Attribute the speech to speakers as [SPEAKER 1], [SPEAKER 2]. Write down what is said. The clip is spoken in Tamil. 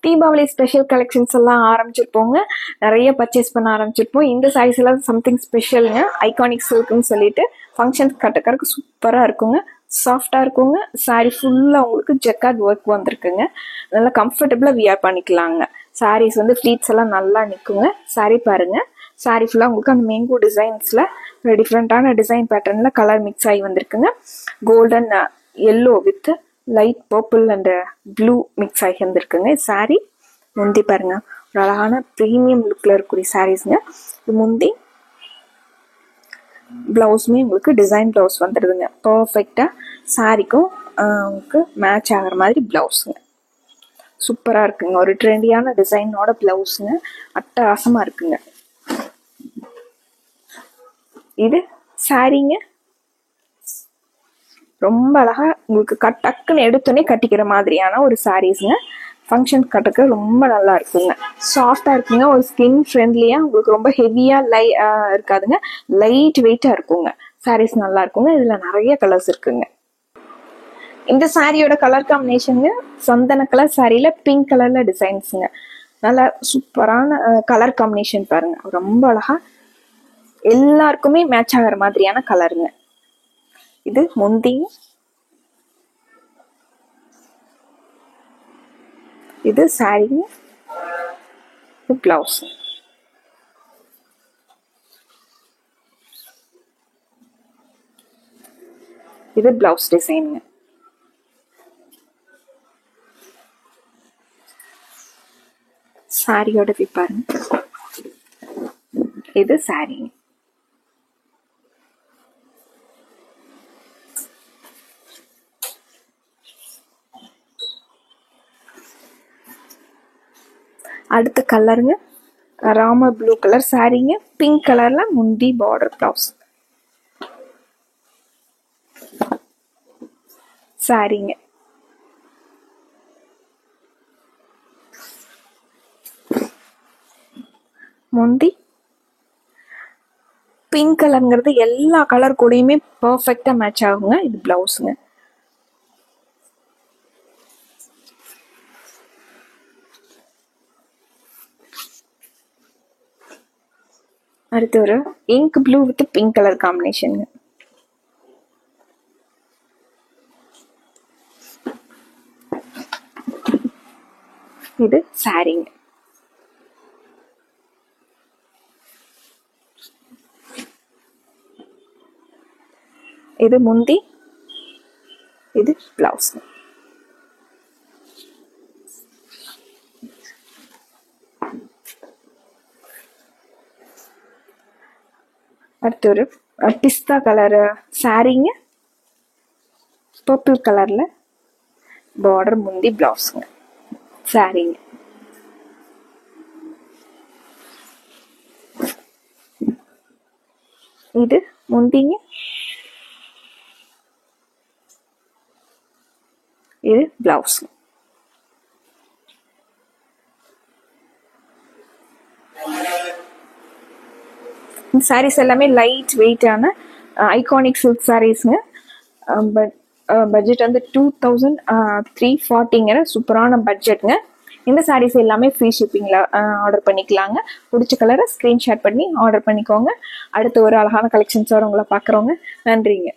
[SPEAKER 1] தீபாவளி ஸ்பெஷல் கலெக்ஷன்ஸ் எல்லாம் ஆரம்பிச்சிருப்போங்க. நிறைய பர்ச்சேஸ் பண்ண ஆரம்பிச்சிருப்போம். இந்த சாரீஸ் எல்லாம் சம்திங் ஸ்பெஷலுங்க. ஐகானிக் சில்க்னு சொல்லிட்டு ஃபங்க்ஷன்ஸ் கட்டுறதுக்கு சூப்பராக இருக்குங்க. சாஃப்டாக இருக்குங்க. சாரீ ஃபுல்லாக உங்களுக்கு ஜெக்கார்ட் ஒர்க் வந்திருக்குங்க. நல்லா கம்ஃபர்டபுளாக வியர் பண்ணிக்கலாங்க. சாரீஸ் வந்து ஃப்ளீட்ஸ் எல்லாம் நல்லா நிற்குங்க. சாரீ பாருங்க. சாரீ ஃபுல்லாக உங்களுக்கு அந்த மேங்கோ டிசைன்ஸில் டிஃப்ரெண்ட்டான டிசைன் பேட்டர்னில் கலர் மிக்ஸ் ஆகி வந்திருக்குங்க. Golden yellow with light purple and blue mix ஆகி வந்திருக்குங்க. சாரீ முந்தி பாருங்க, ஒரு அழகான ப்ரீமியம் லுக்கில் இருக்கக்கூடிய சாரீஸ்ங்க. இது முந்தி ப்ளவுஸுமே உங்களுக்கு டிசைன் ப்ளவுஸ் வந்துடுதுங்க. பர்ஃபெக்டாக சாரீக்கும் உங்களுக்கு மேட்ச் ஆகிற மாதிரி ப்ளவுஸுங்க. சூப்பராக இருக்குங்க. ஒரு ட்ரெண்டியான டிசைனோட ப்ளவுஸுங்க. அட்டகாசமாக இருக்குங்க. இது சாரீங்க. ரொம்ப அழகா உங்களுக்கு டக்குன்னு எடுத்தோடனே கட்டிக்கிற மாதிரியான ஒரு சாரீஸ்ங்க. ஃபங்க்ஷன் கட்டுறதுக்கு ரொம்ப நல்லா இருக்குங்க. சாஃப்டாக இருக்குங்க. ஒரு ஸ்கின் ஃப்ரெண்ட்லியாக உங்களுக்கு ரொம்ப ஹெவியாக இருக்காதுங்க. லைட் வெயிட்டாக இருக்குங்க. சாரீஸ் நல்லா இருக்குங்க. இதில் நிறைய கலர்ஸ் இருக்குங்க. இந்த சாரியோட கலர் காம்பினேஷனுங்க சந்தன கலர் சாரியில பிங்க் கலர்ல டிசைன்ஸுங்க. நல்லா சூப்பரான கலர் காம்பினேஷன் பாருங்க. ரொம்ப அழகா எல்லாருக்குமே மேட்ச் ஆகிற மாதிரியான கலருங்க. இது முந்தி, இது சாரி, இது பிளவுஸ். இது பிளவுஸ் டிசைனுங்க. சாரியோட பாருங்க. இது சாரி. அடுத்த கலருங்க ராம ப்ளூ கலர் சாரீங்க. பிங்க் கலர்ல முந்தி பார்டர் பிளவுஸ் சாரீங்க. முந்தி பிங்க் கலருங்கிறது எல்லா கலர் கூடயுமே பர்ஃபெக்டா மேட்ச் ஆகுங்க. இது பிளவுஸுங்க. அடுத்து ஒரு ink blue with pink colour combination. இது சாரீங்க. இது முந்தி, இது பிளவுஸ். அடுத்து ஒரு பிஸ்தா கலர் சாரீங்க. பர்பிள் கலர்ல பார்டர் முந்தி பிளவுஸுங்க. சாரீங்க. இது முந்திங்க, இது பிளவுஸ். சாரீஸ் எல்லாமே லைட் வெயிட்டான ஐகானிக் சில்க் சாரீஸ்ங்க. பட்ஜெட் வந்து 2340ங்கிற சூப்பரான பட்ஜெட்டுங்க. இந்த சாரீஸ் எல்லாமே ஃப்ரீ ஷிப்பிங்ல ஆர்டர் பண்ணிக்கலாங்க. பிடிச்ச கலரை ஸ்கிரீன்ஷாட் பண்ணி ஆர்டர் பண்ணிக்கோங்க. அடுத்து ஒரு அழகான கலெக்ஷன்ஸோட உங்களை பார்க்குறோங்க. நன்றிங்க.